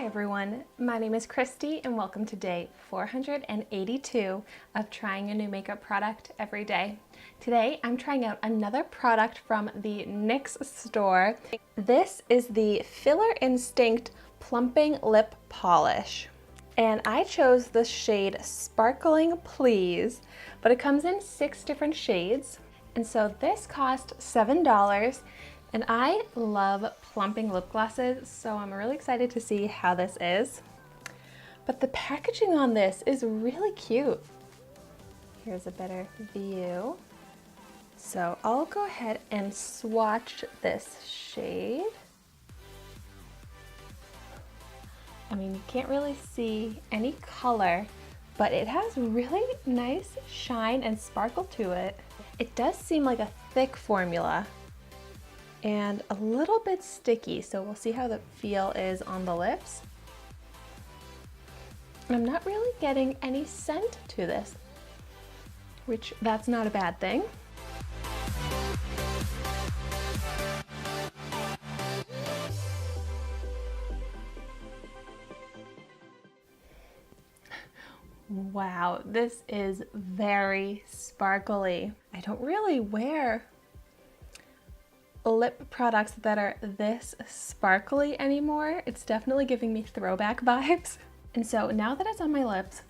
Hi everyone, my name is Christy and welcome to day 482 of trying a new makeup product every day. Today I'm trying out another product from the NYX store. This is the Filler Instinct Plumping Lip Polish. And I chose the shade Sparkling Please, but it comes in 6 different shades. And so this cost $7. And I love plumping lip glosses, so I'm really excited to see how this is. But the packaging on this is really cute. Here's a better view. So I'll go ahead and swatch this shade. I mean, you can't really see any color, but it has really nice shine and sparkle to it. It does seem like a thick formula and a little bit sticky, so we'll see how the feel is on the lips. I'm not really getting any scent to this, which that's not a bad thing. Wow, this is very sparkly. I don't really wear lip products that are this sparkly anymore. It's definitely giving me throwback vibes. And so now that it's on my lips,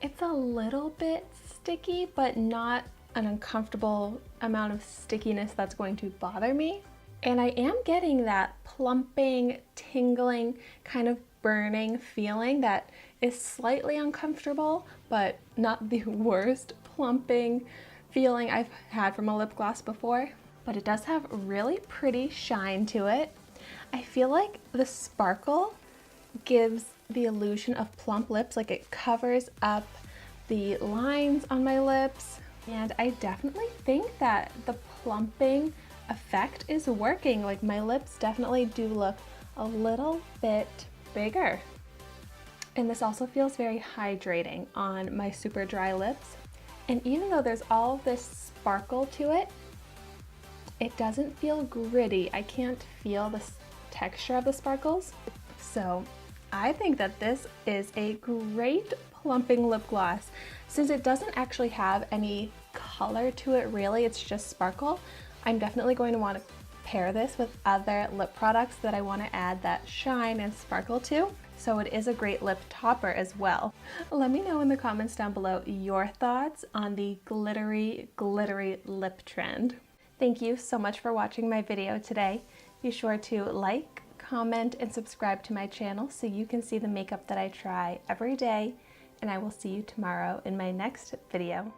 it's a little bit sticky, but not an uncomfortable amount of stickiness that's going to bother me. And I am getting that plumping, tingling, kind of burning feeling that is slightly uncomfortable, but not the worst plumping feeling I've had from a lip gloss before. But it does have really pretty shine to it. I feel like the sparkle gives the illusion of plump lips, like it covers up the lines on my lips. And I definitely think that the plumping effect is working. Like my lips definitely do look a little bit bigger. And this also feels very hydrating on my super dry lips. And even though there's all of this sparkle to it, it doesn't feel gritty. I can't feel the texture of the sparkles. So I think that this is a great plumping lip gloss. Since it doesn't actually have any color to it really, it's just sparkle, I'm definitely going to want to pair this with other lip products that I want to add that shine and sparkle to. So it is a great lip topper as well. Let me know in the comments down below your thoughts on the glittery lip trend. Thank you so much for watching my video today. Be sure to like, comment, and subscribe to my channel so you can see the makeup that I try every day, and I will see you tomorrow in my next video.